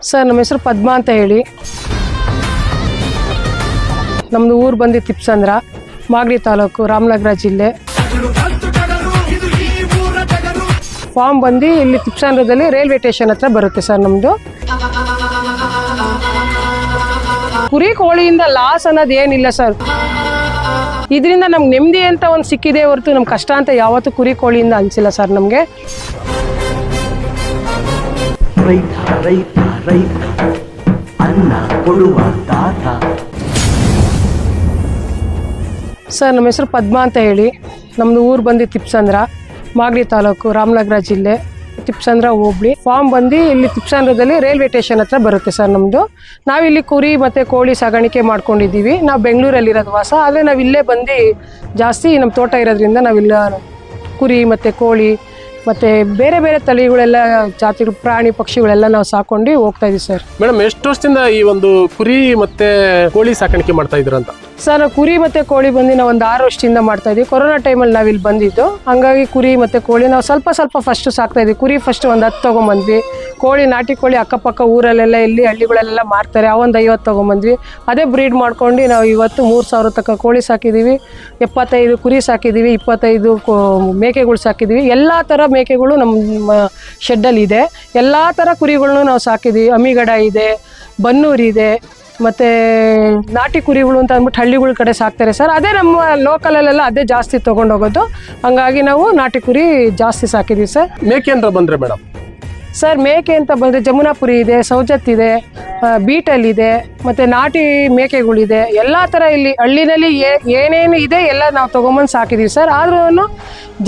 Sir ನಮ್ಮ ಹೆಸರು ಪದ್ಮಾ ಅಂತ ಹೇಳಿ. ನಮ್ಮದು ಊರು ಬಂದು ತಿಪ್ಸಂದ್ರ, ಮಾಗಡಿ ತಾಲೂಕು, ರಾಮನಗರ ಜಿಲ್ಲೆ. ಫಾರ್ಮ್ ಬಂದು ಇಲ್ಲಿ ತಿಪ್ಸಂದ್ರದಲ್ಲಿ ರೈಲ್ವೆ ಸ್ಟೇಷನ್ ಹತ್ರ ಬರುತ್ತೆ ಸರ್ ನಮ್ಮದು. ಕುರಿ ಕೋಳಿಯಿಂದ ಲಾಸ್ ಅನ್ನೋದು ಏನಿಲ್ಲ ಸರ್. ಇದರಿಂದ ನಮ್ಗೆ ನೆಮ್ಮದಿ ಅಂತ ಒಂದು ಸಿಕ್ಕಿದೆ ಹೊರತು ನಮ್ಗೆ ಕಷ್ಟ ಅಂತ ಯಾವತ್ತೂ ಕುರಿ ಕೋಳಿಯಿಂದ ಅನಿಸಿಲ್ಲ ಸರ್ ನಮಗೆ. ರೈತ ರೈತ ರೈತ ಅನ್ನ ಕೊಡುವ ದಾತ. ಸರ್ ನಮ್ಮ ಹೆಸರು ಪದ್ಮಾ ಅಂತ ಹೇಳಿ. ನಮ್ಮದು ಊರು ಬಂದು ತಿಪ್ಸಂದ್ರ, ಮಾಗಡಿ ತಾಲೂಕು, ರಾಮನಗರ ಜಿಲ್ಲೆ, ತಿಪ್ಸಂದ್ರ ಹೋಬಳಿ. ಫಾರ್ಮ್ ಬಂದು ಇಲ್ಲಿ ತಿಪ್ಸಂದ್ರದಲ್ಲಿ ರೈಲ್ವೆ ಸ್ಟೇಷನ್ ಹತ್ರ ಬರುತ್ತೆ ಸರ್ ನಮ್ಮದು. ನಾವಿಲ್ಲಿ ಕುರಿ ಮತ್ತು ಕೋಳಿ ಸಾಗಾಣಿಕೆ ಮಾಡ್ಕೊಂಡಿದ್ದೀವಿ. ನಾವು ಬೆಂಗಳೂರಲ್ಲಿರೋದು ವಾಸ, ಆದರೆ ನಾವು ಇಲ್ಲೇ ಬಂದು ಜಾಸ್ತಿ ನಮ್ಮ ತೋಟ ಇರೋದ್ರಿಂದ ನಾವಿಲ್ಲ ಕುರಿ ಮತ್ತು ಕೋಳಿ ಮತ್ತು ಬೇರೆ ಬೇರೆ ತಳಿಗಳೆಲ್ಲ ಜಾತಿಗಳು, ಪ್ರಾಣಿ ಪಕ್ಷಿಗಳೆಲ್ಲ ನಾವು ಸಾಕೊಂಡು ಹೋಗ್ತಾ ಇದೀವಿ ಸರ್. ಮೇಡಮ್, ಎಷ್ಟು ವರ್ಷದಿಂದ ಈ ಒಂದು ಕುರಿ ಮತ್ತೆ ಕೋಳಿ ಸಾಕಾಣಿಕೆ ಮಾಡ್ತಾ ಇದ್ದೀರಂತ? ಸರ್ ನಾವು ಕುರಿ ಮತ್ತು ಕೋಳಿ ಬಂದು ನಾವು ಒಂದು 6 ವರ್ಷದಿಂದ ಮಾಡ್ತಾ ಇದ್ದೀವಿ. ಕೊರೋನಾ ಟೈಮಲ್ಲಿ ನಾವು ಇಲ್ಲಿ ಬಂದಿದ್ದು, ಹಂಗಾಗಿ ಕುರಿ ಮತ್ತು ಕೋಳಿ ನಾವು ಸ್ವಲ್ಪ ಫಸ್ಟು ಸಾಕ್ತಾ ಇದ್ವಿ. ಕುರಿ ಫಸ್ಟ್ ಒಂದು 10 ತೊಗೊಂಬಂದ್ವಿ. ಕೋಳಿ, ನಾಟಿ ಕೋಳಿ ಅಕ್ಕಪಕ್ಕ ಊರಲ್ಲೆಲ್ಲ ಇಲ್ಲಿ ಹಳ್ಳಿಗಳಲ್ಲೆಲ್ಲ ಮಾರ್ತಾರೆ, ಒಂದು 50 ತೊಗೊಂಬಂದ್ವಿ. ಅದೇ ಬ್ರೀಡ್ ಮಾಡ್ಕೊಂಡು ನಾವು ಇವತ್ತು 3,000 ತನಕ ಕೋಳಿ ಸಾಕಿದ್ದೀವಿ, 75 ಕುರಿ ಸಾಕಿದ್ದೀವಿ, 25 ಮೇಕೆಗಳು ಸಾಕಿದ್ದೀವಿ. ಎಲ್ಲ ಥರ ಮೇಕೆಗಳು ನಮ್ಮ ಶೆಡ್ಡಲ್ಲಿ ಇದೆ. ಎಲ್ಲ ಥರ ಕುರಿಗಳನ್ನೂ ನಾವು ಸಾಕಿದ್ದೀವಿ. ಅಮ್ಮಿಗಡ ಇದೆ, ಬನ್ನೂರು ಇದೆ, ಮತ್ತು ನಾಟಿ ಕುರಿಗಳು ಅಂತ ಅಂದ್ಬಿಟ್ಟು ಹಳ್ಳಿಗಳ ಕಡೆ ಸಾಕ್ತಾರೆ ಸರ್. ಅದೇ ನಮ್ಮ ಲೋಕಲಲ್ಲೆಲ್ಲ ಅದೇ ಜಾಸ್ತಿ ತೊಗೊಂಡೋಗೋದು. ಹಂಗಾಗಿ ನಾವು ನಾಟಿ ಕುರಿ ಜಾಸ್ತಿ ಸಾಕಿದ್ದೀವಿ ಸರ್. ಮೇಕೆ ಅಂತ ಬಂದರೆ ಮೇಡಮ್? ಸರ್ ಮೇಕೆ ಅಂತ ಬಂದರೆ ಜಮುನಾಪುರಿ ಇದೆ, ಸೌಜತ್ ಇದೆ, ಬೀಟಲ್ ಇದೆ, ಮತ್ತು ನಾಟಿ ಮೇಕೆಗಳಿದೆ. ಎಲ್ಲ ಥರ ಇಲ್ಲಿ ಹಳ್ಳಿನಲ್ಲಿ ಏನೇನು ಇದೆ ಎಲ್ಲ ನಾವು ತೊಗೊಂಬಂದು ಸಾಕಿದ್ದೀವಿ ಸರ್. ಆದ್ರೂ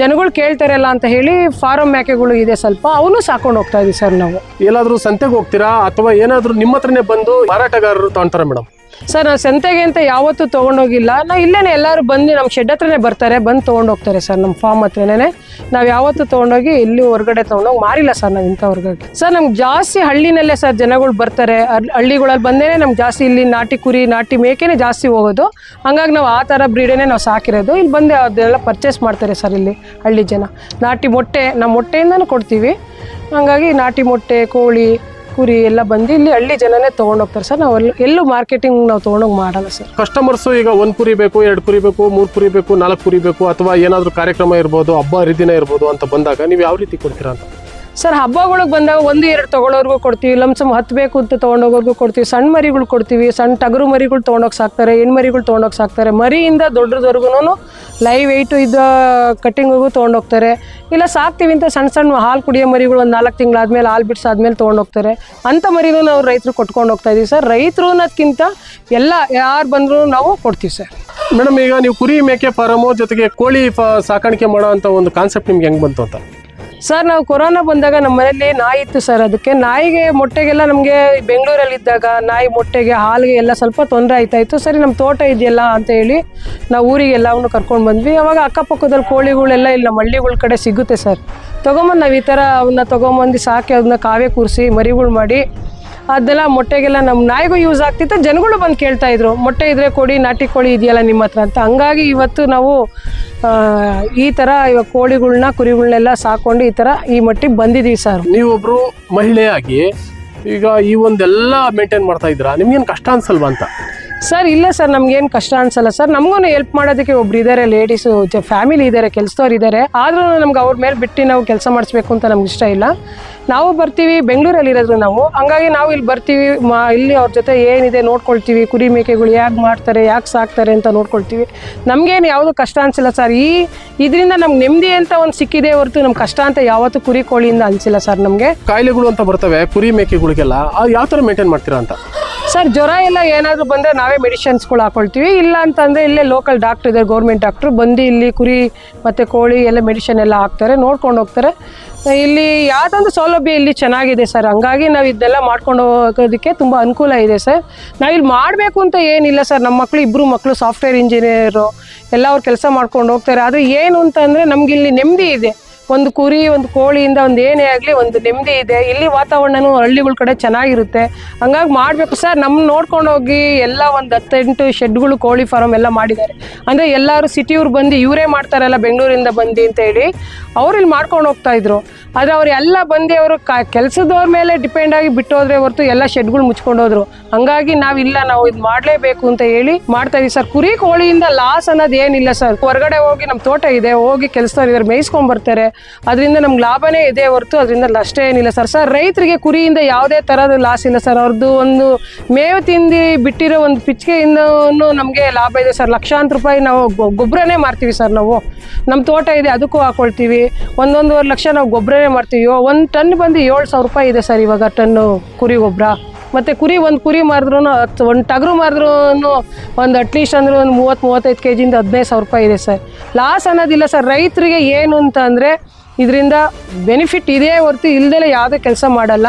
ಜನಗಳು ಕೇಳ್ತಾರಲ್ಲ ಅಂತ ಹೇಳಿ ಫಾರಮ್ ಮೇಕೆಗಳು ಇದೆ ಸ್ವಲ್ಪ, ಅವನು ಸಾಕೊಂಡು ಹೋಗ್ತಾ ಇದೀವಿ ಸರ್ ನಾವು. ಎಲ್ಲಾದರೂ ಸಂತೆಗೆ ಹೋಗ್ತೀರಾ ಅಥವಾ ಏನಾದರೂ ನಿಮ್ಮ ಹತ್ರನೇ ಬಂದು ಮಾರಾಟಗಾರರು ತಗೊಳ್ತಾರಾ ಮೇಡಮ್? ಸರ್ ನಾವು ಸಂತೆಗೆ ಅಂತ ಯಾವತ್ತೂ ತೊಗೊಂಡೋಗಿಲ್ಲ. ನಾವು ಇಲ್ಲೇ ಎಲ್ಲರೂ ಬಂದು ನಮ್ಮ ಶೆಡ್ ಹತ್ರನೇ ಬರ್ತಾರೆ, ಬಂದು ತೊಗೊಂಡೋಗ್ತಾರೆ ಸರ್. ನಮ್ಮ ಫಾರ್ಮ್ ಹತ್ರನೇ ನಾವು ಯಾವತ್ತೂ ತೊಗೊಂಡೋಗಿ ಇಲ್ಲಿ ಹೊರಗಡೆ ತೊಗೊಂಡೋಗಿ ಮಾರಿಲ್ಲ ಸರ್ ನಾವು ಇಂಥ ಹೊರಗಡೆ. ಸರ್ ನಮ್ಗೆ ಜಾಸ್ತಿ ಹಳ್ಳಿನಲ್ಲೇ ಸರ್ ಜನಗಳು ಬರ್ತಾರೆ. ಹಳ್ಳಿಗಳಲ್ಲಿ ಬಂದೇ ನಮ್ಗೆ ಜಾಸ್ತಿ ಇಲ್ಲಿ ನಾಟಿ ಕುರಿ, ನಾಟಿ ಮೇಕೆನೇ ಜಾಸ್ತಿ ಹೋಗೋದು. ಹಂಗಾಗಿ ನಾವು ಆ ಥರ ಬ್ರೀಡೇನೆ ನಾವು ಸಾಕಿರೋದು. ಇಲ್ಲಿ ಬಂದು ಅದೆಲ್ಲ ಪರ್ಚೇಸ್ ಮಾಡ್ತಾರೆ ಸರ್ ಇಲ್ಲಿ ಹಳ್ಳಿ ಜನ. ನಾಟಿ ಮೊಟ್ಟೆ ನಮ್ಮ ಮೊಟ್ಟೆಯಿಂದನೂ ಕೊಡ್ತೀವಿ. ಹಂಗಾಗಿ ನಾಟಿ ಮೊಟ್ಟೆ, ಕೋಳಿ, ಕುರಿ ಎಲ್ಲ ಬಂದು ಇಲ್ಲಿ ಹಳ್ಳಿ ಜನನೇ ತೊಗೊಂಡೋಗ್ತಾರೆ ಸರ್. ನಾವು ಎಲ್ಲೂ ಮಾರ್ಕೆಟಿಂಗ್ ನಾವು ತೊಗೊಂಡೋಗಿ ಮಾಡಲ್ಲ ಸರ್. ಕಸ್ಟಮರ್ಸು ಈಗ 1 ಕುರಿ ಬೇಕು, 2 ಕುರಿ ಬೇಕು, 3 ಕುರಿ ಬೇಕು, 4 ಕುರಿ ಬೇಕು, ಅಥವಾ ಏನಾದರೂ ಕಾರ್ಯಕ್ರಮ ಇರ್ಬೋದು, ಹಬ್ಬ ಹರಿದಿನ ಇರ್ಬೋದು ಅಂತ ಬಂದಾಗ ನೀವು ಯಾವ ರೀತಿ ಕೊಡ್ತೀರಾ ಅಂತ? ಸರ್ ಹಬ್ಬಗಳಿಗೆ ಬಂದಾಗ 1-2 ತೊಗೊಳೋರ್ಗೂ ಕೊಡ್ತೀವಿ. ಲಂಸಮ್ 10 ಬೇಕು ಅಂತ ತೊಗೊಂಡೋಗೋರ್ಗೂ ಕೊಡ್ತೀವಿ. ಸಣ್ಣ ಮರಿಗಳು ಕೊಡ್ತೀವಿ, ಸಣ್ಣ ಟಗರು ಮರಿಗಳು ತೊಗೊಂಡೋಗಿ ಸಾಕ್ತಾರೆ, ಹೆಣ್ಣು ಮರಿಗಳು ತೊಗೊಂಡೋಗಿ ಸಾಕ್ತಾರೆ. ಮರಿಯಿಂದ ದೊಡ್ಡದವರೆಗೂ ಲೈವ್ ವೆಯ್ಟು ಇದ್ದ ಕಟ್ಟಿಂಗಿಗೂ ತೊಗೊಂಡೋಗ್ತಾರೆ. ಇಲ್ಲ ಸಾಕ್ತೀವಿ ಅಂತ ಸಣ್ಣ ಹಾಲು ಕುಡಿಯೋ ಮರಿಗಳು ಒಂದು 4 ತಿಂಗಳಾದ್ಮೇಲೆ, ಹಾಲು ಬಿಡಿಸಾದ್ಮೇಲೆ ತೊಗೊಂಡೋಗ್ತಾರೆ. ಅಂಥ ಮರಿನೂ ನಾವು ರೈತರು ಕೊಟ್ಕೊಂಡು ಹೋಗ್ತಾ ಇದೀವಿ ಸರ್. ರೈತರು ಅನ್ನೋದಕ್ಕಿಂತ ಎಲ್ಲ ಯಾರು ಬಂದರೂ ನಾವು ಕೊಡ್ತೀವಿ ಸರ್. ಮೇಡಮ್, ಈಗ ನೀವು ಕುರಿ ಮೇಕೆ ಫಾರಮು ಜೊತೆಗೆ ಕೋಳಿ ಸಾಕಾಣಿಕೆ ಮಾಡೋ ಅಂತ ಒಂದು ಕಾನ್ಸೆಪ್ಟ್ ನಿಮ್ಗೆ ಹೆಂಗೆ ಬಂತು ಅಂತ? ಸರ್ ನಾವು ಕೊರೋನಾ ಬಂದಾಗ ನಮ್ಮ ಮನೇಲಿ ನಾಯಿ ಇತ್ತು ಸರ್. ಅದಕ್ಕೆ ನಾಯಿಗೆ ಮೊಟ್ಟೆಗೆಲ್ಲ ನಮಗೆ ಬೆಂಗಳೂರಲ್ಲಿದ್ದಾಗ ನಾಯಿ ಮೊಟ್ಟೆಗೆ, ಹಾಲಿಗೆ ಎಲ್ಲ ಸ್ವಲ್ಪ ತೊಂದರೆ ಆಯ್ತಾಯಿತ್ತು. ಸರಿ ನಮ್ಮ ತೋಟ ಇದೆಯಲ್ಲ ಅಂತ ಹೇಳಿ ನಾವು ಊರಿಗೆ ಎಲ್ಲವನ್ನು ಕರ್ಕೊಂಡು ಬಂದ್ವಿ. ಅವಾಗ ಅಕ್ಕಪಕ್ಕದಲ್ಲಿ ಕೋಳಿಗಳೆಲ್ಲ ಇಲ್ಲಿ ನಮ್ಮ ಹಳ್ಳಿಗಳ ಕಡೆ ಸಿಗುತ್ತೆ ಸರ್. ತೊಗೊಂಬಂದು ನಾವು ಈ ಥರ ಅವನ್ನ ತೊಗೊಂಬಂದು ಸಾಕಿ ಅದನ್ನ ಕಾವೇ ಕೂರಿಸಿ ಮರಿಗಳು ಮಾಡಿ ಅದೆಲ್ಲ ಮೊಟ್ಟೆಗೆಲ್ಲ ನಮ್ಮ ನಾಯಿಗೂ ಯೂಸ್ ಆಗ್ತಿತ್ತು. ಜನಗಳು ಬಂದು ಕೇಳ್ತಾಯಿದ್ರು, ಮೊಟ್ಟೆ ಇದ್ರೆ ಕೊಡಿ, ನಾಟಿ ಕೋಳಿ ಇದೆಯಲ್ಲ ನಿಮ್ಮ ಹತ್ರ ಅಂತ. ಹಂಗಾಗಿ ಇವತ್ತು ನಾವು ಈ ಥರ ಇವಾಗ ಕೋಳಿಗಳ್ನ, ಕುರಿಗಳನ್ನೆಲ್ಲ ಸಾಕೊಂಡು ಈ ಥರ ಈ ಮಟ್ಟಿಗೆ ಬಂದಿದ್ದೀವಿ ಸರ್. ನೀವೊಬ್ಬರು ಮಹಿಳೆಯಾಗಿ ಈಗ ಈ ಒಂದೆಲ್ಲ ಮೇಂಟೈನ್ ಮಾಡ್ತಾ ಇದ್ದೀರಾ, ನಿಮ್ಗೇನು ಕಷ್ಟ ಅನ್ಸಲ್ವಾ ಅಂತ? ಸರ್ ಇಲ್ಲ ಸರ್, ನಮ್ಗೇನು ಕಷ್ಟ ಅನ್ಸಲ್ಲ ಸರ್. ನಮಗೂ ಹೆಲ್ಪ್ ಮಾಡೋದಕ್ಕೆ ಒಬ್ರು ಇದ್ದಾರೆ, ಲೇಡೀಸು ಫ್ಯಾಮಿಲಿ ಇದ್ದಾರೆ, ಕೆಲಸದವ್ರು ಇದ್ದಾರೆ. ಆದರೂ ನಮ್ಗೆ ಅವ್ರ ಮೇಲೆ ಬಿಟ್ಟು ನಾವು ಕೆಲಸ ಮಾಡಿಸ್ಬೇಕು ಅಂತ ನಮ್ಗೆ ಇಷ್ಟ ಇಲ್ಲ. ನಾವು ಬರ್ತೀವಿ, ಬೆಂಗಳೂರಲ್ಲಿರೋದು ನಾವು. ಹಂಗಾಗಿ ನಾವು ಇಲ್ಲಿ ಬರ್ತೀವಿ, ಇಲ್ಲಿ ಅವ್ರ ಜೊತೆ ಏನಿದೆ ನೋಡ್ಕೊಳ್ತೀವಿ. ಕುರಿ ಮೇಕೆಗಳು ಯಾಕೆ ಮಾಡ್ತಾರೆ, ಯಾಕೆ ಸಾಕ್ತಾರೆ ಅಂತ ನೋಡ್ಕೊಳ್ತೀವಿ. ನಮಗೇನು ಯಾವುದೂ ಕಷ್ಟ ಅನಿಸಿಲ್ಲ ಸರ್. ಇದರಿಂದ ನಮ್ಗೆ ನೆಮ್ಮದಿ ಅಂತ ಒಂದು ಸಿಕ್ಕಿದೆ ಹೊರತು ನಮ್ಗೆ ಕಷ್ಟ ಅಂತ ಯಾವತ್ತೂ ಕುರಿ ಕೋಳಿಯಿಂದ ಅನಿಸಿಲ್ಲ ಸರ್ ನಮಗೆ. ಕಾಯಿಲೆಗಳು ಅಂತ ಬರ್ತವೆ ಕುರಿ ಮೇಕೆಗಳಿಗೆಲ್ಲ, ಯಾವ ಥರ ಮೇಂಟೈನ್ ಮಾಡ್ತೀರಾ ಅಂತ? ಸರ್ ಜ್ವರ ಎಲ್ಲ ಏನಾದರೂ ಬಂದರೆ ನಾವೇ ಮೆಡಿಷನ್ಸ್ಗಳು ಹಾಕೊಳ್ತೀವಿ. ಇಲ್ಲ ಅಂತಂದರೆ ಇಲ್ಲೇ ಲೋಕಲ್ ಡಾಕ್ಟ್ರ್ ಇದ್ದಾರೆ, ಗೌರ್ಮೆಂಟ್ ಡಾಕ್ಟ್ರು ಬಂದು ಇಲ್ಲಿ ಕುರಿ ಮತ್ತು ಕೋಳಿ ಎಲ್ಲ ಮೆಡಿಷನ್ ಎಲ್ಲ ಹಾಕ್ತಾರೆ, ನೋಡ್ಕೊಂಡು ಹೋಗ್ತಾರೆ. ಇಲ್ಲಿ ಯಾವುದೊಂದು ಸೌಲಭ್ಯ ಇಲ್ಲಿ ಚೆನ್ನಾಗಿದೆ ಸರ್. ಹಂಗಾಗಿ ನಾವು ಇದೆಲ್ಲ ಮಾಡ್ಕೊಂಡು ಹೋಗೋದಕ್ಕೆ ತುಂಬ ಅನುಕೂಲ ಇದೆ ಸರ್. ನಾವಿಲ್ಲಿ ಮಾಡಬೇಕು ಅಂತ ಏನಿಲ್ಲ ಸರ್. ನಮ್ಮ ಮಕ್ಕಳು 2 ಮಕ್ಕಳು ಸಾಫ್ಟ್ವೇರ್ ಇಂಜಿನಿಯರು, ಎಲ್ಲ ಅವ್ರು ಕೆಲಸ ಮಾಡ್ಕೊಂಡು ಹೋಗ್ತಾರೆ. ಆದರೆ ಏನು ಅಂತಂದರೆ ನಮಗಿಲ್ಲಿ ನೆಮ್ಮದಿ ಇದೆ. ಒಂದು ಕುರಿ ಒಂದು ಕೋಳಿಯಿಂದ ಒಂದು ಏನೇ ಆಗಲಿ ಒಂದು ನೆಮ್ಮದಿ ಇದೆ. ಇಲ್ಲಿ ವಾತಾವರಣನೂ ಹಳ್ಳಿಗಳ ಕಡೆ ಚೆನ್ನಾಗಿರುತ್ತೆ. ಹಂಗಾಗಿ ಮಾಡಬೇಕು ಸರ್. ನಮ್ಮ ನೋಡ್ಕೊಂಡು ಹೋಗಿ ಎಲ್ಲ ಒಂದು 10-8 ಶೆಡ್ಗಳು ಕೋಳಿ ಫಾರಮ್ ಎಲ್ಲ ಮಾಡಿದ್ದಾರೆ. ಅಂದರೆ ಎಲ್ಲರೂ ಸಿಟಿಯವ್ರು ಬಂದು ಇವರೇ ಮಾಡ್ತಾರಲ್ಲ ಬೆಂಗಳೂರಿಂದ ಬಂದು ಅಂತ ಹೇಳಿ ಅವ್ರು ಇಲ್ಲಿ ಮಾಡ್ಕೊಂಡು ಹೋಗ್ತಾ ಇದ್ರು. ಆದರೆ ಅವ್ರು ಎಲ್ಲ ಬಂದು ಅವರು ಕೆಲಸದವ್ರ ಮೇಲೆ ಡಿಪೆಂಡ್ ಆಗಿ ಬಿಟ್ಟು ಹೋದ್ರೆ ಹೊರತು ಎಲ್ಲ ಶೆಡ್ಗಳು ಮುಚ್ಕೊಂಡು ಹೋದ್ರು. ಹಂಗಾಗಿ ನಾವು ಇದು ಮಾಡಲೇಬೇಕು ಅಂತ ಹೇಳಿ ಮಾಡ್ತಾ ಇದೀವಿ ಸರ್. ಕುರಿ ಕೋಳಿಯಿಂದ ಲಾಸ್ ಅನ್ನೋದು ಏನಿಲ್ಲ ಸರ್. ಹೊರಗಡೆ ಹೋಗಿ ನಮ್ಮ ತೋಟ ಇದೆ, ಹೋಗಿ ಕೆಲಸದವ್ರು ಇದ್ದಾರೆ, ಮೇಯಿಸ್ಕೊಂಡ್ಬರ್ತಾರೆ. ಅದರಿಂದ ನಮ್ಗೆ ಲಾಭನೇ ಇದೆ ಹೊರತು ಅದರಿಂದ ನಷ್ಟ ಏನಿಲ್ಲ ಸರ್. ರೈತರಿಗೆ ಕುರಿಯಿಂದ ಯಾವುದೇ ಥರದ ಲಾಸ್ ಇಲ್ಲ ಸರ್. ಅವ್ರದ್ದು ಒಂದು ಮೇವು ತಿಂದು ಬಿಟ್ಟಿರೋ ಒಂದು ಪಿಚ್ಕೆಯಿಂದ ನಮಗೆ ಲಾಭ ಇದೆ ಸರ್. ಲಕ್ಷಾಂತರ ರೂಪಾಯಿ ನಾವು ಗೊಬ್ಬರನೇ ಮಾರ್ತೀವಿ ಸರ್. ನಾವು ನಮ್ಮ ತೋಟ ಇದೆ, ಅದಕ್ಕೂ ಹಾಕೊಳ್ತೀವಿ. 1-1.5 ಲಕ್ಷ ನಾವು ಗೊಬ್ಬರನೇ ಮಾಡ್ತೀವಿ. 1 ಟನ್ ಬಂದು 7,000 ರೂಪಾಯಿ ಇದೆ ಸರ್ ಇವಾಗ ಟನ್ನು ಕುರಿ ಗೊಬ್ಬರ. ಮತ್ತು ಒಂದು ಕುರಿ ಮಾರಿದ್ರೂ 1 ಟಗರು ಮಾರಿದ್ರೂ ಒಂದು ಅಟ್ಲೀಸ್ಟ್ ಅಂದ್ರೆ ಒಂದು 30-35 ಕೆಜಿಯಿಂದ 15,000 ರೂಪಾಯಿ ಇದೆ ಸರ್. ಲಾಸ್ ಅನ್ನೋದಿಲ್ಲ ಸರ್. ರೈತರಿಗೆ ಏನು ಅಂತ ಅಂದರೆ ಇದರಿಂದ ಬೆನಿಫಿಟ್ ಇದೆ ಹೊರತು ಇಲ್ದಲೇ ಯಾವುದೇ ಕೆಲಸ ಮಾಡಲ್ಲ.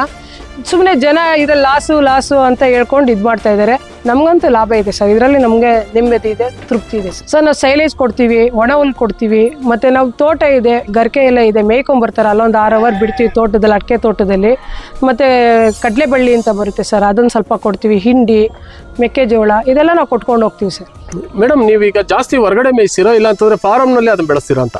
ಸುಮ್ಮನೆ ಜನ ಇದ್ರಲ್ಲಿ ಲಾಸು ಅಂತ ಹೇಳ್ಕೊಂಡು ಇದು ಮಾಡ್ತಾ ಇದ್ದಾರೆ. ನಮಗಂತೂ ಲಾಭ ಇದೆ ಸರ್. ಇದರಲ್ಲಿ ನಮಗೆ ನೆಮ್ಮದಿ ಇದೆ, ತೃಪ್ತಿ ಇದೆ ಸರ್. ನಾವು ಸೈಲೇಜ್ ಕೊಡ್ತೀವಿ, ಒಣ ಹುಲ್ಲು ಕೊಡ್ತೀವಿ. ಮತ್ತು ನಾವು ತೋಟ ಇದೆ, ಗರಿಕೆ ಎಲ್ಲ ಇದೆ, ಮೇಯ್ಕೊಂಬರ್ತಾರೆ. ಅಲ್ಲೊಂದು 6 ಅವರ್ ಬಿಡ್ತೀವಿ ತೋಟದಲ್ಲಿ, ಅಡಿಕೆ ತೋಟದಲ್ಲಿ. ಮತ್ತು ಕಡಲೆಬಳ್ಳಿ ಅಂತ ಬರುತ್ತೆ ಸರ್, ಅದನ್ನು ಸ್ವಲ್ಪ ಕೊಡ್ತೀವಿ. ಹಿಂಡಿ, ಮೆಕ್ಕೆಜೋಳ ಇದೆಲ್ಲ ನಾವು ಕೊಟ್ಕೊಂಡು ಹೋಗ್ತೀವಿ ಸರ್. ಮೇಡಮ್, ನೀವೀಗ ಜಾಸ್ತಿ ಹೊರಗಡೆ ಮೇಯಿಸ್ತೀರಾ ಇಲ್ಲ ಅಂತಂದರೆ ಫಾರಮ್ನಲ್ಲಿ ಅದನ್ನು ಬೆಳೆಸ್ತೀರಾ ಅಂತ?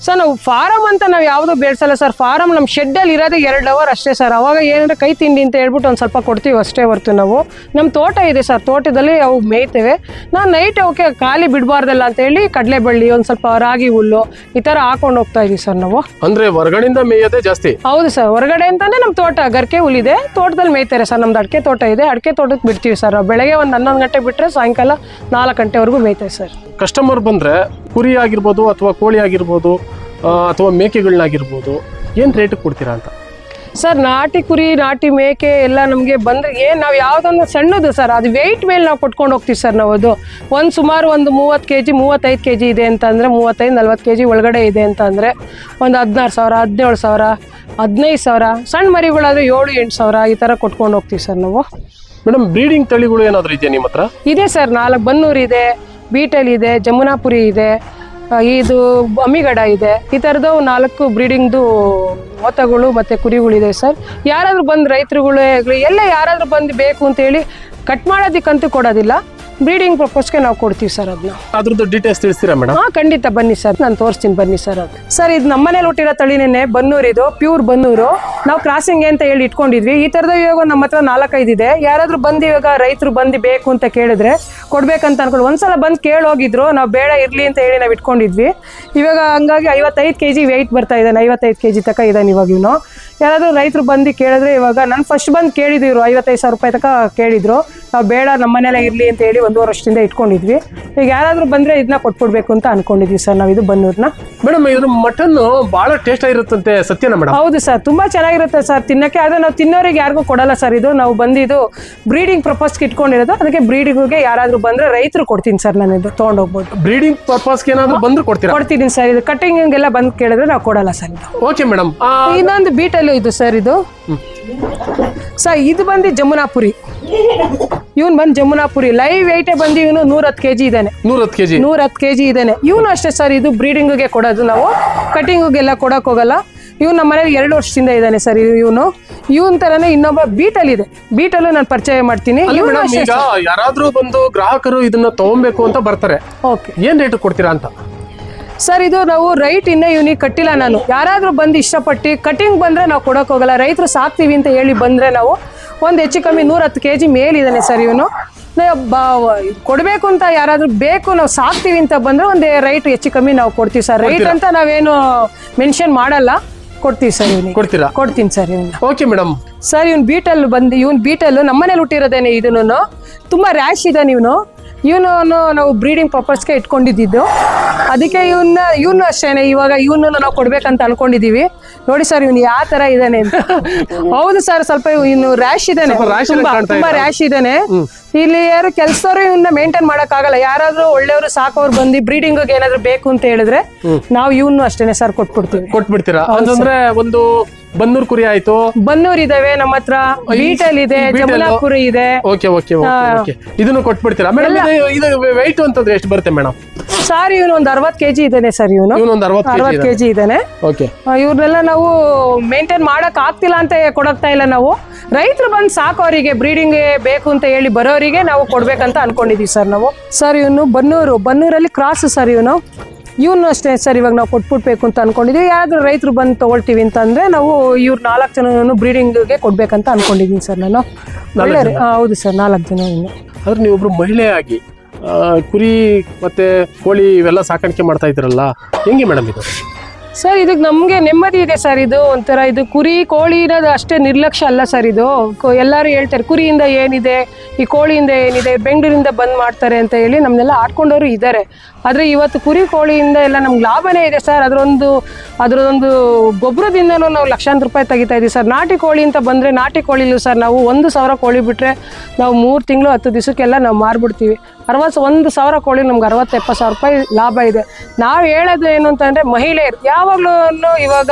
ಸರ್ ನಾವು ಫಾರಮ್ ಅಂತ ನಾವು ಯಾವುದೂ ಬೆಳೆಸಲ್ಲ ಸರ್. ಫಾರಮ್ ನಮ್ಮ ಶೆಡ್ಡಲ್ಲಿ ಇರೋದೇ 2 ಅವರ್ ಅಷ್ಟೇ ಸರ್. ಅವಾಗ ಏನಂದರೆ ಕೈ ತಿಂಡಿ ಅಂತ ಹೇಳ್ಬಿಟ್ಟು ಒಂದು ಸ್ವಲ್ಪ ಕೊಡ್ತೀವಿ ಅಷ್ಟೇ ಹೊರ್ತು ನಾವು. ನಮ್ಮ ತೋಟ ಇದೆ ಸರ್, ತೋಟದಲ್ಲಿ ಅವು ಮೇಯ್ತೇವೆ. ನಾವು ನೈಟ್ ಅವಕ್ಕೆ ಖಾಲಿ ಬಿಡಬಾರ್ದಲ್ಲ ಅಂತೇಳಿ ಕಡಲೆಬಳ್ಳಿ, ಒಂದು ಸ್ವಲ್ಪ ರಾಗಿ ಹುಲ್ಲು ಈ ಥರ ಹಾಕೊಂಡು ಹೋಗ್ತಾ ಇದೀವಿ ಸರ್ ನಾವು. ಅಂದರೆ ಹೊರಗಡೆಯಿಂದ ಮೇಯೋದೇ ಜಾಸ್ತಿ? ಹೌದು ಸರ್. ಹೊರಗಡೆ ಅಂತಂದರೆ ನಮ್ಮ ತೋಟ ಗರಿಕೆ ಹುಲ್ಲಿದೆ, ತೋಟದಲ್ಲಿ ಮೇಯ್ತಾರೆ ಸರ್. ನಮ್ದು ಅಡಿಕೆ ತೋಟ ಇದೆ, ಅಡಿಕೆ ತೋಟಕ್ಕೆ ಬಿಡ್ತೀವಿ ಸರ್. ಬೆಳಗ್ಗೆ ಒಂದು 11 ಗಂಟೆ ಬಿಟ್ಟರೆ ಸಾಯಂಕಾಲ 4 ಗಂಟೆವರೆಗೂ ಮೇಯ್ತೇವೆ ಸರ್. ಕಸ್ಟಮರ್ ಬಂದರೆ ಕುರಿ ಆಗಿರ್ಬೋದು ಅಥವಾ ಕೋಳಿ ಆಗಿರ್ಬೋದು ಅಥವಾ ಮೇಕೆಗಳನ್ನಾಗಿರ್ಬೋದು ಏನು ರೇಟಿಗೆ ಕೊಡ್ತೀರಾ ಅಂತ? ಸರ್ ನಾಟಿ ಕುರಿ, ನಾಟಿ ಮೇಕೆ ಎಲ್ಲ ನಮಗೆ ಬಂದರೆ ನಾವು ಯಾವುದೊಂದು ಸಣ್ಣದು ಸರ್, ಅದು ವೆಯ್ಟ್ ಮೇಲೆ ನಾವು ಕೊಟ್ಕೊಂಡು ಹೋಗ್ತೀವಿ ಸರ್. ನಾವು ಅದು ಸುಮಾರು ಒಂದು 30 ಕೆಜಿ 35 ಕೆಜಿ ಇದೆ ಅಂತಂದರೆ 35-40 ಕೆಜಿ ಒಳಗಡೆ ಇದೆ ಅಂತಂದರೆ ಒಂದು 16,000 17,000 15,000. ಸಣ್ಣ ಮರಿಗಳಾದರೆ 7-8 ಸಾವಿರ ಈ ಥರ ಕೊಟ್ಕೊಂಡು ಹೋಗ್ತೀವಿ ಸರ್ ನಾವು. ಮೇಡಮ್, ಬ್ರೀಡಿಂಗ್ ತಳಿಗಳು ಏನಾದರೂ ಇದೆಯಾ ನಿಮ್ಮ ಹತ್ರ? ಇದೆ ಸರ್. 4 ಬನ್ನೂರು ಇದೆ, ಬೀಟಲ್ ಇದೆ, ಜಮುನಾಪುರಿ ಇದೆ, ಇದು ಅಮ್ಮಿಗಡ ಇದೆ. ಈ ಥರದ್ದು 4 ಬ್ರೀಡಿಂಗ್ದು ಓತಗಳು ಮತ್ತು ಕುರಿಗಳಿದೆ ಸರ್. ಯಾರಾದರೂ ಬಂದು ರೈತರುಗಳು ಎಲ್ಲ ಯಾರಾದರೂ ಬಂದು ಬೇಕು ಅಂತೇಳಿ ಕಟ್ ಮಾಡೋದಕ್ಕಂತೂ ಕೊಡೋದಿಲ್ಲ. ಬ್ರೀಡಿಂಗ್ ಪರ್ಪಸ್ಗೆ ನಾವು ಕೊಡ್ತೀವಿ ಸರ್ ಅದನ್ನ. ಅದ್ರದ್ದು ಡೀಟೇಲ್ಸ್ ತಿಳಿಸ್ತೀರಾ ಮೇಡಮ್? ಹಾಂ ಖಂಡಿತ, ಬನ್ನಿ ಸರ್, ನಾನು ತೋರಿಸ್ತೀನಿ ಬನ್ನಿ ಸರ್. ಅದು ಸರ್ ಇದು ನಮ್ಮನೇಲಿ ಹುಟ್ಟಿರೋ ತಳಿನೇ ಬನ್ನೂರು. ಇದು ಪ್ಯೂರ್ ಬನ್ನೂರು. ನಾವು ಕ್ರಾಸಿಂಗ್ ಅಂತ ಹೇಳಿ ಇಟ್ಕೊಂಡಿದ್ವಿ. ಈ ಥರದ ಇವಾಗ ನಮ್ಮ ಹತ್ರ 4-5 ಇದೆ. ಯಾರಾದರೂ ಬಂದು ಇವಾಗ ರೈತರು ಬಂದು ಬೇಕು ಅಂತ ಕೇಳಿದ್ರೆ ಕೊಡ್ಬೇಕಂತ ಅನ್ಕೊಂಡು ಒಂದ್ಸಲ ಬಂದು ಕೇಳೋಗಿದ್ರು. ನಾವು ಬೇಡ ಇರಲಿ ಅಂತ ಹೇಳಿ ನಾವು ಇಟ್ಕೊಂಡಿದ್ವಿ. ಇವಾಗ ಹಂಗಾಗಿ 55 ಕೆಜಿ ವೆಯ್ಟ್ ಬರ್ತಾ ಇದ್ದಾನೆ. 55 ಕೆಜಿ ತನಕ ಇದ್ದಾನೆ ಇವಾಗ ಇವನು. ಯಾರಾದರೂ ರೈತರು ಬಂದು ಕೇಳಿದ್ರೆ, ಇವಾಗ ನಾನು ಫಸ್ಟ್ ಬಂದು ಕೇಳಿದ್ರು 55,000 ರೂಪಾಯಿ ತನಕ ಕೇಳಿದ್ರು. ನಾವು ಬೇಡ ನಮ್ಮನೇಲೆ ಇರಲಿ ಅಂತ ಹೇಳಿ 1.5 ವರ್ಷದಿಂದ ಇಟ್ಕೊಂಡಿದ್ವಿ. ಈಗ ಯಾರಾದರೂ ಬಂದರೆ ಇದನ್ನ ಕೊಟ್ಬಿಡ್ಬೇಕು ಅಂತ ಅನ್ಕೊಂಡಿದ್ವಿ ಸರ್ ನಾವು. ಇದು ಬನ್ನೂರ್ನ. ಮೇಡಮ್, ಇದ್ರ ಮಟನ್ ಭಾಳ ಟೇಸ್ಟ್ ಆಗಿರುತ್ತಂತೆ, ಸತ್ಯನಾ ಮೇಡಮ್? ಹೌದು ಸರ್, ತುಂಬ ಚೆನ್ನಾಗಿರುತ್ತೆ ಸರ್ ತಿನ್ನಕ್ಕೆ. ಆದರೆ ನಾವು ತಿನ್ನೋರಿಗೆ ಯಾರಿಗೂ ಕೊಡಲ್ಲ ಸರ್. ಇದು ನಾವು ಬಂದಿದ್ದು ಬ್ರೀಡಿಂಗ್ ಪರ್ಪಸ್ಗೆ ಇಟ್ಕೊಂಡಿರೋದು. ಅದಕ್ಕೆ ಬ್ರೀಡಿಂಗ್ಗೆ ಯಾರಾದರೂ ಬಂದರೆ ರೈತರು ಕೊಡ್ತೀನಿ ಸರ್. ನಾನು ಇದು ತೊಗೊಂಡೋಗ್ಬೋದು. ಬ್ರೀಡಿಂಗ್ ಪರ್ಪಸ್ಗೆ ಏನಾದರೂ ಬಂದರೂ ಕೊಡ್ತೀರಾ? ಕೊಡ್ತೀನಿ ಸರ್. ಇದು ಕಟ್ಟಿಂಗೆಲ್ಲ ಬಂದು ಕೇಳಿದ್ರೆ ನಾವು ಕೊಡಲ್ಲ ಸರ್. Okay madam. ಇನ್ನೊಂದು ಬೀಟಲ್ಲೂ ಇದು ಸರ್. ಇದು ಸರ್ ಇದು ಬಂದು ಜಮುನಾಪುರಿ. ಇವನು ಬಂದು ಜಮುನಾಪುರಿ ಲೈವ್ ವೆಯ್ಟೇ ಬಂದು ಇವನು 110 ಕೆಜಿ ಇದ್ದಾನೆ. 110 ಕೆಜಿ ಇದ್ದಾನೆ. ಇವನು ಅಷ್ಟೇ ಸರ್. ಇದು ಬ್ರೀಡಿಂಗ್ಗೆ ಕೊಡೋದು ನಾವು, ಕಟಿಂಗಿಗೆಲ್ಲ ಕೊಡೋಕೆ ಹೋಗಲ್ಲ. ಇವನು ನಮ್ಮ ಮನೇಲಿ 2 ವರ್ಷದಿಂದ ಇದ್ದಾನೆ ಸರ್. ಇವನ್ ತರನೇ ಇನ್ನೊಬ್ಬ ಬೀಟಲ್ ಇದೆ. ಬೀಟಲು ನಾನು ಪರಿಚಯ ಮಾಡ್ತೀನಿ. ಈಗ ಯಾರಾದ್ರೂ ಬಂದು ಗ್ರಾಹಕರು ಇದನ್ನ ತಗೊಬೇಕು ಅಂತ ಬರ್ತಾರೆ, ಓಕೆ, ಏನ್ ರೇಟ್ ಕೊಡ್ತೀರಾ ಅಂತ? ಸರ್ ಇದು ನಾವು ರೈಟ್ ಇನ್ನೂ ಇವನಿಗೆ ಕಟ್ಟಿಲ್ಲ. ನಾನು ಯಾರಾದರೂ ಬಂದು ಇಷ್ಟಪಟ್ಟು ಕಟಿಂಗ್ ಬಂದರೆ ನಾವು ಕೊಡೋಕೆ ಹೋಗಲ್ಲ. ರೈತರು ಸಾಕ್ತೀವಿ ಅಂತ ಹೇಳಿ ಬಂದರೆ ನಾವು ಒಂದು ಹೆಚ್ಚು ಕಮ್ಮಿ 110 ಕೆಜಿ ಮೇಲಿದ್ದಾನೆ ಸರ್ ಇವನು. ಕೊಡಬೇಕು ಅಂತ ಯಾರಾದರೂ ಬೇಕು, ನಾವು ಸಾಕ್ತೀವಿ ಅಂತ ಬಂದರೆ ಒಂದು ರೈಟ್ ಹೆಚ್ಚು ಕಮ್ಮಿ ನಾವು ಕೊಡ್ತೀವಿ ಸರ್. ರೈಟ್ ಅಂತ ನಾವೇನು ಮೆನ್ಷನ್ ಮಾಡಲ್ಲ, ಕೊಡ್ತೀವಿ ಸರ್. ಇವನಿಗೆ ಕೊಡ್ತೀರಾ? ಕೊಡ್ತೀನಿ ಸರ್ ಇವನ್ನ. Okay madam. ಸರ್ ಇವನು ಬೀಟಲ್ಲು ನಮ್ಮ ಮನೇಲಿ ಹುಟ್ಟಿರೋದೇನೆ. ಇದನ್ನು ತುಂಬ ರ್ಯಾಶ್ ಇದ್ದಾನೆ ಇವನು. ನಾವು ಬ್ರೀಡಿಂಗ್ ಪರ್ಪಸ್ಗೆ ಇಟ್ಕೊಂಡಿದ್ದು. ಅದಕ್ಕೆ ಇವನು ಅಷ್ಟೇನೆ. ಇವಾಗ ಇವನು ನಾವು ಕೊಡ್ಬೇಕಂತ ಅನ್ಕೊಂಡಿದೀವಿ. ನೋಡಿ ಸರ್ ಇವನು ಯಾವ ತರ ಇದ್ದಾನೆ ಅಂತ. ಹೌದು ಸರ್, ಸ್ವಲ್ಪ ಇವನು ರ್ಯಾಶ್ ಇದ್ದಾನೆ, ತುಂಬಾ ರ್ಯಾಶ್ ಇದ್ದಾನೆ. ಇಲ್ಲಿ ಯಾರು ಕೆಲಸದವರು ಇವನ್ನ ಮೇಂಟೈನ್ ಮಾಡಕ್ಕಾಗಲ್ಲ. ಯಾರಾದ್ರೂ ಒಳ್ಳೆಯವರು ಸಾಕೋರು ಬಂದು ಬ್ರೀಡಿಂಗ್ ಏನಾದ್ರು ಬೇಕು ಅಂತ ಹೇಳಿದ್ರೆ ನಾವು ಇವನು ಅಷ್ಟೇನೆ ಸರ್ ಕೊಟ್ಬಿಡ್ತೀವಿ. ಕೊಟ್ಬಿಡ್ತೀರಾ? ಅಂತಂದ್ರೆ ಒಂದು ಬನ್ನೂರು ಕುರಿ ಆಯ್ತು, ಬನ್ನೂರ್ ಇದಾವೆ ನಮ್ಮ ಹತ್ರ, ಬೀಟಲ್ ಇದೆ, ಜಮುನಾಪುರಿ ಇದೆ. ಓಕೆ ಓಕೆ ಓಕೆ, ಇದನ್ನು ಕೊಟ್ಬಿಡ್ತೀರಾ ಮೇಡಮ್? ಇದು ವೆಯ್ಟ್ ಅಂತಂದ್ರೆ ಎಷ್ಟು ಬರುತ್ತೆ ಮೇಡಮ್? ಸರ್ ಇವನು ಒಂದು 60 kg ಇದ್ದಾನೆ ಸರ್. ಇವನು ಒಂದು 60 kg ಇದ್ದಾನೆ. ಓಕೆ, ಇವ್ರನ್ನೆಲ್ಲ ನಾವು ಮೇಂಟೈನ್ ಮಾಡಕ್ ಆಗ್ತಿಲ್ಲ ಅಂತ ಕೊಡಕ್ತಾ ಇಲ್ಲ ನಾವು. ರೈತರು ಬಂದು ಸಾಕೋರಿಗೆ ಬ್ರೀಡಿಂಗ್ ಬೇಕು ಅಂತ ಹೇಳಿ ಬರೋರಿಗೆ ನಾವು ಕೊಡ್ಬೇಕಂತ ಅನ್ಕೊಂಡಿದೀವಿ ಸರ್ ನಾವು. ಸರ್ ಇವನು ಬನ್ನೂರಲ್ಲಿ ಕ್ರಾಸ್ ಸರ್. ಇವನು ಅಷ್ಟೇ ಸರ್, ಇವಾಗ ನಾವು ಕೊಟ್ಬಿಡ್ಬೇಕು ಅಂತ ಅನ್ಕೊಂಡಿದೀವಿ. ಯಾರಾದ್ರೂ ರೈತರು ಬಂದು ತಗೊಳ್ತೀವಿ ಅಂತಂದ್ರೆ ನಾವು ಇವ್ರು 4 ಜನ ಬ್ರೀಡಿಂಗ್ಗೆ ಕೊಡ್ಬೇಕಂತ ಅನ್ಕೊಂಡಿದೀನಿ ಸರ್ ನಾನು. ಹೌದು ಸರ್, 4 ಜನ. ಇನ್ನು ಆದ್ರೆ ನೀವೊಬ್ರು ಮಹಿಳೆಯಾಗಿ ಕುರಿ ಮತ್ತೆ ಕೋಳಿ ಇವೆಲ್ಲ ಸಾಕಾಣಿಕೆ ಮಾಡ್ತಾ ಇದ್ದೀರಲ್ಲ, ಹೆಂಗೆ ಮೇಡಮ್ ಇದು? ಸರ್ ಇದಕ್ಕೆ ನಮಗೆ ನೆಮ್ಮದಿ ಇದೆ ಸರ್. ಇದು ಒಂಥರ ಇದು ಕುರಿ ಕೋಳಿ ಇರೋದು ಅಷ್ಟೇ ನಿರ್ಲಕ್ಷ್ಯ ಅಲ್ಲ ಸರ್. ಇದು ಎಲ್ಲರೂ ಹೇಳ್ತಾರೆ ಕುರಿಯಿಂದ ಏನಿದೆ, ಈ ಕೋಳಿಯಿಂದ ಏನಿದೆ, ಬೆಂಗಳೂರಿಂದ ಬಂದ್ ಮಾಡ್ತಾರೆ ಅಂತ ಹೇಳಿ ನಮ್ಮನ್ನೆಲ್ಲ ಆಡ್ಕೊಂಡವರು ಇದ್ದಾರೆ. ಆದರೆ ಇವತ್ತು ಕುರಿ ಕೋಳಿಯಿಂದ ಎಲ್ಲ ನಮ್ಗೆ ಲಾಭನೇ ಇದೆ ಸರ್. ಅದರದೊಂದು ಗೊಬ್ಬರದಿಂದನೂ ನಾವು ಲಕ್ಷಾಂತರ ರೂಪಾಯಿ ತೆಗಿತಾ ಇದ್ದೀವಿ ಸರ್. ನಾಟಿ ಕೋಳಿ ಅಂತ ಬಂದರೆ ನಾಟಿ ಕೋಳಿಲು ಸರ್ ನಾವು 1,000 ಕೋಳಿ ಬಿಟ್ಟರೆ ನಾವು 3 ತಿಂಗಳು 10 ದಿವಸಕ್ಕೆಲ್ಲ ನಾವು ಮಾರ್ಬಿಡ್ತೀವಿ. 1,000 ಕೋಳಿ ನಮ್ಗೆ 60-70 ಸಾವಿರ ರೂಪಾಯಿ ಲಾಭ ಇದೆ. ನಾವು ಹೇಳೋದು ಏನು ಅಂತಂದರೆ ಮಹಿಳೆಯರು ಯಾವಾಗಲೂ ಇವಾಗ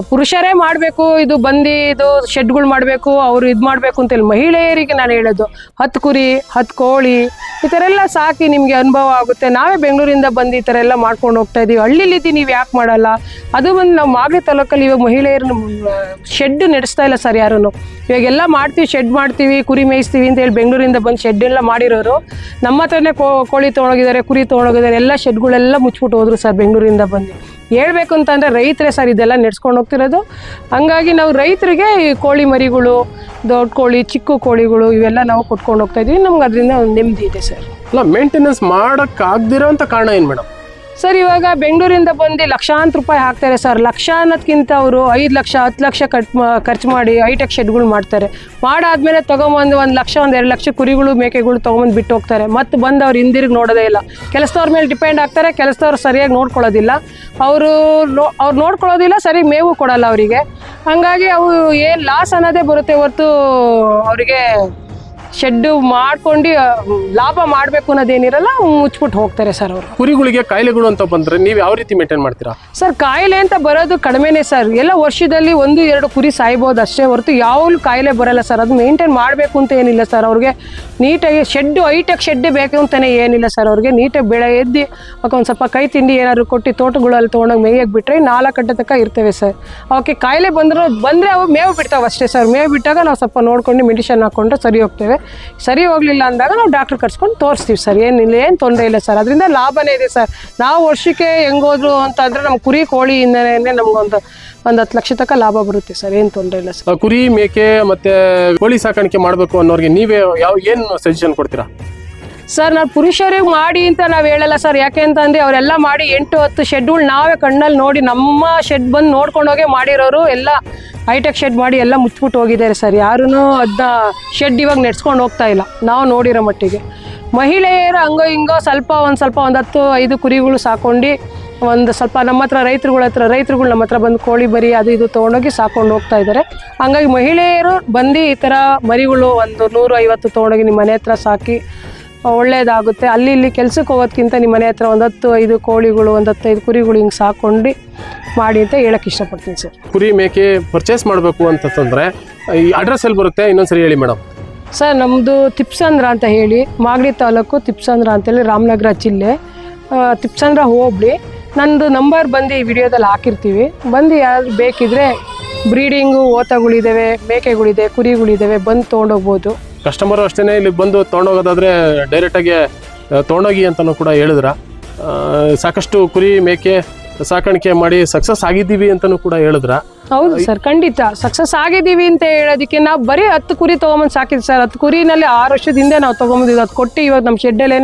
ಪುರುಷರೇ ಮಾಡಬೇಕು, ಇದು ಶೆಡ್ಗಳು ಮಾಡಬೇಕು, ಅವರು ಇದು ಮಾಡಬೇಕು ಅಂತೇಳಿ ಮಹಿಳೆಯರಿಗೆ ನಾನು ಹೇಳೋದು 10 ಕುರಿ 10 ಕೋಳಿ ಈ ಥರ ಎಲ್ಲ ಸಾಕಿ ನಿಮಗೆ ಅನುಭವ ಆಗುತ್ತೆ. ನಾವೇ ಬೆಂಗಳೂರಿಂದ ಬಂದು ಈ ಥರ ಎಲ್ಲ ಮಾಡ್ಕೊಂಡು ಹೋಗ್ತಾ ಇದ್ದೀವಿ. ಹಳ್ಳಿಲಿದ್ದು ನೀವು ಯಾಕೆ ಮಾಡಲ್ಲ? ಅದು ಬಂದು ನಾವು ಮಾಗಡಿ ತಾಲೂಕಲ್ಲಿ ಇವಾಗ ಮಹಿಳೆಯರು ಶೆಡ್ ನಡೆಸ್ತಾ ಇಲ್ಲ ಸರ್ ಯಾರೂ. ಇವಾಗೆಲ್ಲ ಮಾಡ್ತೀವಿ, ಶೆಡ್ ಮಾಡ್ತೀವಿ, ಕುರಿ ಮೇಯಿಸ್ತೀವಿ ಅಂತ ಹೇಳಿ ಬೆಂಗಳೂರಿಂದ ಬಂದು ಶೆಡ್ ಎಲ್ಲ ಮಾಡಿರೋರು ನಮ್ಮ ಹತ್ರನೇ ಕೋಳಿ ತೊಗೊಂಡೋಗಿದ್ದಾರೆ, ಕುರಿ ತೊಗೊಂಡೋಗಿದ್ದಾರೆ, ಎಲ್ಲ ಶೆಡ್ಗಳೆಲ್ಲ ಮುಚ್ಬಿಟ್ಟು ಹೋದ್ರು ಸರ್ ಬೆಂಗಳೂರಿಂದ ಬಂದು. ಹೇಳ್ಬೇಕು ಅಂತಂದರೆ ರೈತರೇ ಸರ್ ಇದೆಲ್ಲ ನಡೆಸ್ಕೊಂಡು ಹೋಗ್ತಿರೋದು. ಹಂಗಾಗಿ ನಾವು ರೈತರಿಗೆ ಈ ಕೋಳಿ ಮರಿಗಳು, ದೊಡ್ಡ ಕೋಳಿ, ಚಿಕ್ಕ ಕೋಳಿಗಳು ಇವೆಲ್ಲ ನಾವು ಕೊಟ್ಕೊಂಡು ಹೋಗ್ತಾ ಇದ್ದೀವಿ. ನಮ್ಗೆ ಅದರಿಂದ ಒಂದು ನೆಮ್ಮದಿ ಇದೆ ಸರ್. ಅಲ್ಲ, ಮೇಂಟೆನೆನ್ಸ್ ಮಾಡೋಕ್ಕಾಗದಿರೋ ಅಂತ ಕಾರಣ ಏನು ಮೇಡಮ್? ಸರ್ ಇವಾಗ ಬೆಂಗಳೂರಿಂದ ಬಂದು ಲಕ್ಷಾಂತರ ರೂಪಾಯಿ ಹಾಕ್ತಾರೆ ಸರ್. ಲಕ್ಷ ಅನ್ನೋದಕ್ಕಿಂತ ಅವರು 5 ಲಕ್ಷ 10 ಲಕ್ಷ ಖರ್ಚು ಮಾಡಿ ಹೈಟೆಕ್ ಶೆಡ್ಗಳು ಮಾಡ್ತಾರೆ. ಮಾಡಾದ್ಮೇಲೆ ತೊಗೊಂಬಂದು 1 ಲಕ್ಷ 2 ಲಕ್ಷ ಕುರಿಗಳು ಮೇಕೆಗಳು ತೊಗೊಂಬಂದು ಬಿಟ್ಟು ಹೋಗ್ತಾರೆ. ಮತ್ತು ಬಂದು ಅವ್ರು ಹಿಂದಿರುಗಿ ನೋಡೋದೇ ಇಲ್ಲ. ಕೆಲಸದವ್ರ ಮೇಲೆ ಡಿಪೆಂಡ್ ಆಗ್ತಾರೆ. ಕೆಲಸದವ್ರು ಸರಿಯಾಗಿ ನೋಡ್ಕೊಳ್ಳೋದಿಲ್ಲ. ಅವ್ರು ನೋಡ್ಕೊಳ್ಳೋದಿಲ್ಲ, ಸರಿಯಾಗಿ ಮೇವು ಕೊಡಲ್ಲ ಅವರಿಗೆ. ಹಾಗಾಗಿ ಅವು ಏನು ಲಾಸ್ ಅನ್ನೋದೇ ಬರುತ್ತೆ ಹೊರತು ಅವರಿಗೆ ಶೆಡ್ ಮಾಡ್ಕೊಂಡು ಲಾಭ ಮಾಡಬೇಕು ಅನ್ನೋದೇನಿರಲ್ಲ, ಮುಚ್ಬಿಟ್ಟು ಹೋಗ್ತಾರೆ ಸರ್ ಅವರು. ಕುರಿಗಳಿಗೆ ಕಾಯಿಲೆಗಳು ಅಂತ ಬಂದರೆ ನೀವು ಯಾವ ರೀತಿ ಮೇಂಟೈನ್ ಮಾಡ್ತೀರಾ? ಸರ್ ಕಾಯಿಲೆ ಅಂತ ಬರೋದು ಕಡಿಮೆನೇ ಸರ್. ಎಲ್ಲ ವರ್ಷದಲ್ಲಿ 1-2 ಕುರಿ ಸಾಯ್ಬೋದು ಅಷ್ಟೇ ಹೊರತು ಯಾವಾಗಲೂ ಕಾಯಿಲೆ ಬರಲ್ಲ ಸರ್. ಅದು ಮೇಂಟೈನ್ ಮಾಡಬೇಕು ಅಂತ ಏನಿಲ್ಲ ಸರ್. ಅವ್ರಿಗೆ ನೀಟಾಗಿ ಹೈಟೆಕ್ ಶೆಡ್ಡೇ ಬೇಕು ಅಂತಲೇ ಏನಿಲ್ಲ ಸರ್. ಅವ್ರಿಗೆ ನೀಟಾಗಿ ಬೆಳೆ ಎದ್ದು ಒಂದು ಸ್ವಲ್ಪ ಕೈ ತಿಂಡಿ ಏನಾದ್ರು ಕೊಟ್ಟು ತೋಟಗಳಲ್ಲಿ ತೊಗೊಂಡೋಗಿ ಮೇಯಕ್ಕೆ ಬಿಟ್ಟರೆ 4 ಗಂಟೆ ತನಕ ಇರ್ತವೆ ಸರ್. ಅವಕ್ಕೆ ಕಾಯಿಲೆ ಬಂದರೆ ಅವು ಮೇವು ಬಿಡ್ತಾವೆ ಅಷ್ಟೇ ಸರ್. ಮೇವು ಬಿಟ್ಟಾಗ ನಾವು ಸ್ವಲ್ಪ ನೋಡ್ಕೊಂಡು ಮೆಡಿಷನ್ ಹಾಕ್ಕೊಂಡ್ರೆ ಸರಿ ಹೋಗ್ತೇವೆ. ಸರಿ ಹೋಗ್ಲಿಲ್ಲ ಅಂದಾಗ ನಾವು ಡಾಕ್ಟ್ರ್ ಕರ್ಸ್ಕೊಂಡು ತೋರಿಸ್ತೀವಿ ಸರ್. ಏನು ತೊಂದರೆ ಇಲ್ಲ ಸರ್. ಅದರಿಂದ ಲಾಭನೇ ಇದೆ ಸರ್. ನಾವು ವರ್ಷಕ್ಕೆ ಹೆಂಗೋದ್ರು ಅಂತಂದರೆ ನಮ್ಮ ಕುರಿ ಕೋಳಿಯಿಂದನೇ ನಮ್ಗೊಂದು 10 ಲಕ್ಷ ತನಕ ಲಾಭ ಬರುತ್ತೆ ಸರ್. ಏನು ತೊಂದರೆ ಇಲ್ಲ ಸರ್. ಕುರಿ ಮೇಕೆ ಮತ್ತೆ ಕೋಳಿ ಸಾಕಾಣಿಕೆ ಮಾಡಬೇಕು ಅನ್ನೋರಿಗೆ ನೀವೇ ಏನು ಸಜೆಷನ್ ಕೊಡ್ತೀರಾ? ಸರ್ ನಾವು ಪುರುಷರಿಗೆ ಮಾಡಿ ಅಂತ ನಾವು ಹೇಳಲ್ಲ ಸರ್. ಯಾಕೆ ಅಂತಂದರೆ ಅವರೆಲ್ಲ ಮಾಡಿ 8-10 ಶೆಡ್ಗಳು ನಾವೇ ಕಣ್ಣಲ್ಲಿ ನೋಡಿ ನಮ್ಮ ಶೆಡ್ ಬಂದು ನೋಡ್ಕೊಂಡೋಗೇ ಮಾಡಿರೋರು ಎಲ್ಲ ಹೈಟೆಕ್ ಶೆಡ್ ಮಾಡಿ ಎಲ್ಲ ಮುಚ್ಬಿಟ್ಟು ಹೋಗಿದ್ದಾರೆ ಸರ್. ಯಾರೂ ಅದನ್ನ ಶೆಡ್ ಇವಾಗ ನಡೆಸ್ಕೊಂಡು ಹೋಗ್ತಾ ಇಲ್ಲ ನಾವು ನೋಡಿರೋ ಮಟ್ಟಿಗೆ. ಮಹಿಳೆಯರು ಹಂಗೋ ಹಿಂಗೋ ಒಂದು 10-5 ಕುರಿಗಳು ಸಾಕೊಂಡು ಒಂದು ಸ್ವಲ್ಪ ನಮ್ಮ ಹತ್ರ ರೈತರುಗಳು ನಮ್ಮ ಹತ್ರ ಬಂದು ಕೋಳಿ ಬರಿ ಅದು ಇದು ತೊಗೊಂಡೋಗಿ ಸಾಕೊಂಡು ಹೋಗ್ತಾ ಇದ್ದಾರೆ. ಹಂಗಾಗಿ ಮಹಿಳೆಯರು ಬಂದು ಈ ಥರ ಮರಿಗಳು ಒಂದು 150 ತೊಗೊಂಡೋಗಿ ನಿಮ್ಮ ಮನೆ ಹತ್ರ ಸಾಕಿ ಒಳ್ಳೇದಾಗುತ್ತೆ. ಅಲ್ಲಿ ಇಲ್ಲಿ ಕೆಲ್ಸಕ್ಕೆ ಹೋಗೋದಕ್ಕಿಂತ ನಿಮ್ಮ ಮನೆ ಹತ್ರ 10-5 ಕೋಳಿಗಳು 10-5 ಕುರಿಗಳು ಹಿಂಗೆ ಸಾಕೊಂಡು ಮಾಡಿ ಅಂತ ಹೇಳಕ್ಕೆ ಇಷ್ಟಪಡ್ತೀನಿ ಸರ್. ಕುರಿ ಮೇಕೆ ಪರ್ಚೇಸ್ ಮಾಡಬೇಕು ಅಂತಂದರೆ ಈ ಅಡ್ರೆಸ್ ಎಲ್ಲಿ ಬರುತ್ತೆ ಇನ್ನೊಂದ್ಸರಿ ಹೇಳಿ ಮೇಡಮ್. ಸರ್ ನಮ್ಮದು ತಿಪ್ಸಂದ್ರ ಅಂತ ಹೇಳಿ, ಮಾಗಡಿ ತಾಲೂಕು ತಿಪ್ಸಂದ್ರ ಅಂತೇಳಿ, ರಾಮನಗರ ಜಿಲ್ಲೆ, ತಿಪ್ಸಂದ್ರ ಹೋಬಳಿ. ನಂದು ನಂಬರ್ ಬಂದು ಈ ವಿಡಿಯೋದಲ್ಲಿ ಹಾಕಿರ್ತೀವಿ. ಬಂದು ಯಾರು ಬೇಕಿದ್ರೆ ಬ್ರೀಡಿಂಗು ಓತಗಳಿದ್ದಾವೆ, ಮೇಕೆಗಳಿದೆ, ಕುರಿಗಳಿದ್ದಾವೆ, ಬಂದು ತೊಗೊಂಡೋಗ್ಬೋದು. ಕಸ್ಟಮರು ಅಷ್ಟೇ ಇಲ್ಲಿ ಬಂದು ತೊಗೊಂಡೋಗೋದಾದರೆ ಡೈರೆಕ್ಟಾಗಿ ತೊಗೊಂಡೋಗಿ ಅಂತಲೂ ಕೂಡ ಹೇಳಿದ್ರ. ಸಾಕಷ್ಟು ಕುರಿ ಮೇಕೆ ಸಾಕಾಣಿಕೆ ಮಾಡಿ ಸಕ್ಸಸ್ ಆಗಿದ್ದೀವಿ ಅಂತಲೂ ಕೂಡ ಹೇಳಿದ್ರ. ಹೌದು ಸರ್, ಖಂಡಿತ ಸಕ್ಸಸ್ ಆಗಿದ್ದೀವಿ ಅಂತ ಹೇಳೋದಕ್ಕೆ ನಾವು ಬರೀ 10 ಕುರಿ ತೊಗೊಂಬಂದು ಸಾಕಿದ್ವಿ ಸರ್. 10 ಕುರಿನಲ್ಲಿ 6 ವರ್ಷದಿಂದ ನಾವು ತೊಗೊಂಬಂದಿದ್ದು. ಅದು ಕೊಟ್ಟು ಇವಾಗ ನಮ್ಮ ಶೆಡ್ಡಲ್ಲೇ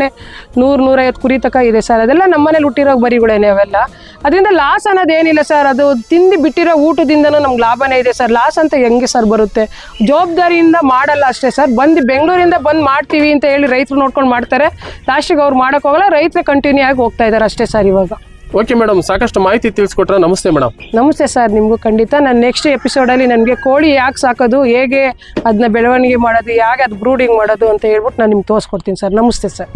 100-150 ಕುರಿ ತನಕ ಇದೆ ಸರ್. ಅದೆಲ್ಲ ನಮ್ಮ ಮನೇಲಿ ಹುಟ್ಟಿರೋ ಬರಿಗಳೇನೆ ಅವೆಲ್ಲ. ಅದರಿಂದ ಲಾಸ್ ಅನ್ನೋದೇನಿಲ್ಲ ಸರ್. ಅದು ತಿಂದು ಬಿಟ್ಟಿರೋ ಊಟದಿಂದನೂ ನಮ್ಗೆ ಲಾಭನೇ ಇದೆ ಸರ್. ಲಾಸ್ ಅಂತ ಹೆಂಗೆ ಸರ್ ಬರುತ್ತೆ? ಜವಾಬ್ದಾರಿಯಿಂದ ಮಾಡಲ್ಲ ಅಷ್ಟೇ ಸರ್. ಬಂದು ಬೆಂಗಳೂರಿಂದ ಬಂದು ಮಾಡ್ತೀವಿ ಅಂತ ಹೇಳಿ ರೈತರು ನೋಡ್ಕೊಂಡು ಮಾಡ್ತಾರೆ. ಲಾಸ್ಟಿಗೆ ಅವ್ರು ಮಾಡೋಕ್ಕೋಗಲ್ಲ, ರೈತರು ಕಂಟಿನ್ಯೂ ಆಗಿ ಹೋಗ್ತಾ ಇದ್ದಾರೆ ಅಷ್ಟೇ ಸರ್ ಇವಾಗ. ಓಕೆ ಮೇಡಮ್, ಸಾಕಷ್ಟು ಮಾಹಿತಿ ತಿಳಿಸ್ಕೊಟ್ರೆ. ನಮಸ್ತೆ ಮೇಡಮ್. ನಮಸ್ತೆ ಸರ್, ನಿಮಗೂ ಖಂಡಿತ. ನಾನು ನೆಕ್ಸ್ಟ್ ಎಪಿಸೋಡಲ್ಲಿ ನನಗೆ ಕೋಳಿ ಯಾಕೆ ಸಾಕೋದು, ಹೇಗೆ ಅದನ್ನ ಬೆಳವಣಿಗೆ ಮಾಡೋದು, ಹೇಗೆ ಅದು ಬ್ರೂಡಿಂಗ್ ಮಾಡೋದು ಅಂತ ಹೇಳ್ಬಿಟ್ಟು ನಾನು ನಿಮ್ಗೆ ತೋರಿಸ್ಕೊಡ್ತೀನಿ ಸರ್. ನಮಸ್ತೆ ಸರ್.